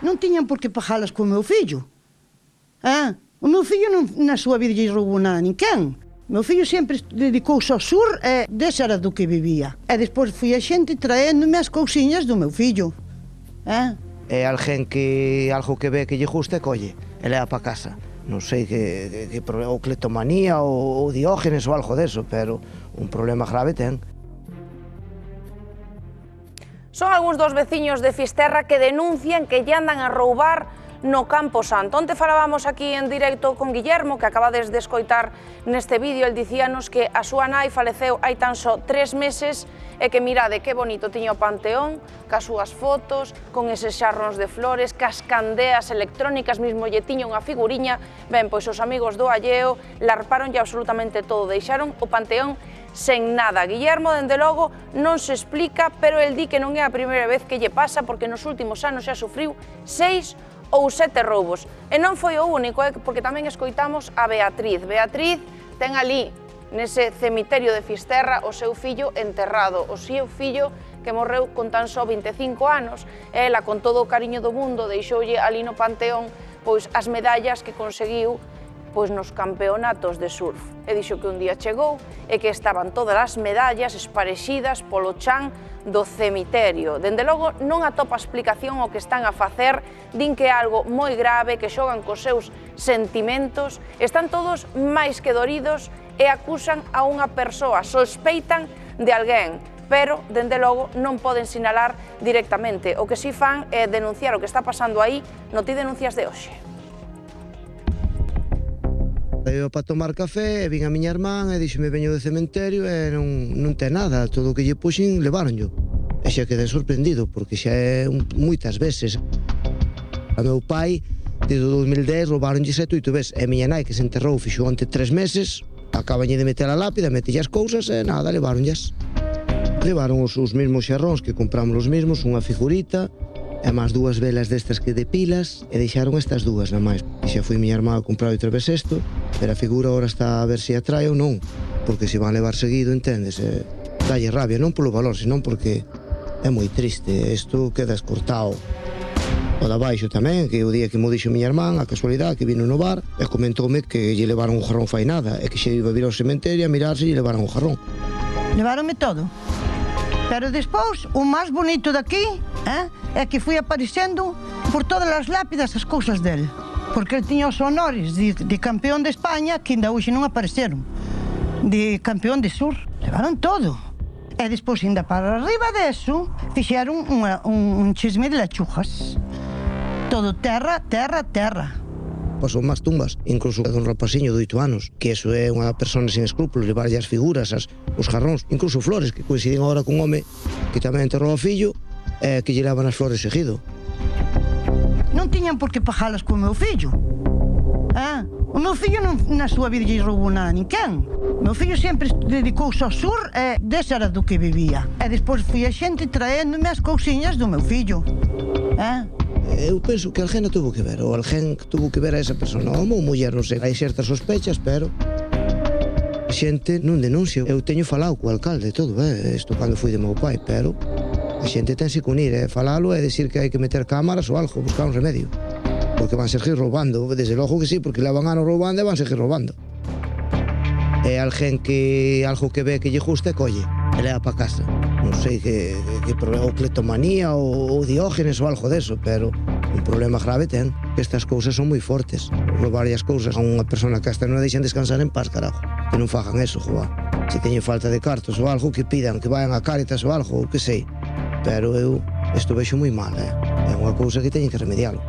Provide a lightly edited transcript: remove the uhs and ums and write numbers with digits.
Non tiñan por que pagalas co meu fillo. O meu fillo na súa vida lle roubou nada a ninguén. O meu fillo sempre dedicouse ao sur e dese era do que vivía. E despois fui a xente traéndome as cousiñas do meu fillo. É alguén que algo que ve que lle gusta e colle e leva para casa. Non sei que ou cleptomanía ou diógenes ou algo deso, pero un problema grave ten. Son algúns dos veciños de Fisterra que denuncian que lle andan a roubar no Campo Santo. Onte falábamos aquí en directo con Guillermo, que acabades de escoitar neste vídeo. El dicíanos que a súa nai faleceu hai tan só 3 meses e que mirade que bonito tiña o panteón, cas súas fotos, con eses xarrons de flores, cas candeas electrónicas, mismo lle tiña unha figuriña. Ben, pois os amigos do alleo larparonlle absolutamente todo, deixaron o panteón sen nada. Guillermo, dende logo, non se explica, pero el di que non é a primeira vez que lle pasa, porque nos últimos anos xa sufriu 6 ou 7 roubos. E non foi o único, porque tamén escoitamos a Beatriz. Beatriz ten ali, nese cemiterio de Fisterra, o seu fillo enterrado, o seu fillo que morreu con tan só 25 anos. Ela, con todo o cariño do mundo, deixoulle ali no panteón pois as medallas que conseguiu pois nos campeonatos de surf. E dixo que un día chegou e que estaban todas as medallas esparexidas polo chan do cemiterio. Dende logo non atopa explicación o que están a facer, din que é algo moi grave, que xogan cos seus sentimentos, están todos máis que doridos e acusan a unha persoa, sospeitan de alguén, pero, dende logo, non poden sinalar directamente. O que si fan é denunciar o que está pasando aí no Ti Denuncias de hoxe. Eu para tomar café, vin a miña irmán e dixeme veño do cementerio e non ten nada, todo o que lle puxen leváronllo. E xa quedei sorprendido, porque xa é moitas veces. A meu pai, desde o 2010, roubaronlle 7 ou 8 veces. E a miña nai, que se enterrou, fixo onte 3 meses, acabañe de meter a lápida, metelle as cousas e nada, leváronllas. Levaron os mesmos xarróns que compramos os mesmos, unha figurita, e máis 2 velas destas que de pilas, e deixaron estas 2 na máis. E xa foi miña irmá a comprar outra vez isto, pero a figura agora está a ver se atrae ou non, porque se van levar seguido, entendes? Dalle rabia, non polo valor, senón porque é moi triste, isto queda escortado. O da baixo tamén, que o día que mo dixo miña irmán, a casualidade, que vino no bar, e comentoume que lle levaron un jarrón fainada, e que xe iba a vir ao cementerio a mirarse e lle levaron un jarrón. Levaronme todo. Pero despois, o máis bonito daqui é que foi aparecendo por todas as lápidas as cousas dele. Porque ele tiña os honores de campeón de España que ainda hoxe non apareceron. De campeón de sur. Levaron todo. E despois, ainda para arriba deso, fixeron un chisme de lechugas. Todo terra, terra, terra. Pasou máis tumbas, incluso un rapaciño de 8 anos, que eso é unha persona sin escrúpulos, levarlle as figuras, os jarróns, incluso flores, que coinciden agora cun home que tamén enterrou o fillo, que lle levan as flores seguido. Non tiñan por que pagalas co meu fillo. O meu fillo na súa vida lle roubou nada a ninguén. O meu fillo sempre dedicouse ao sur e dese era do que vivía. E despois fui a xente traéndome as cousiñas do meu fillo. Eu penso que alguén tuvo que ver, ou alguén tuvo que ver a esa persona, ou muller, non sei, hai certas sospechas, pero a xente non denuncia. Eu teño falado co alcalde e todo, isto cando fui de meu pai, pero a xente tense que unir, falalo e decir que hai que meter cámaras ou algo, buscar un remedio, porque van seguir roubando, desde logo que sí, porque levan anos roubando e van seguir roubando. É alguén que algo que ve que lle gusta e colle, e leva para casa. Non sei que ou cleptomanía ou diógenes ou algo deso, pero un problema grave ten. Estas cousas son moi fortes. Roubar as cousas a unha persona que hasta non a deixan descansar en paz, carajo. Que non fagan eso, joa. Se teñen falta de cartos ou algo, que pidan, que vayan a Cáritas ou algo, ou que sei. Pero eu isto vexo moi mal, é unha cousa que teñen que remedialo.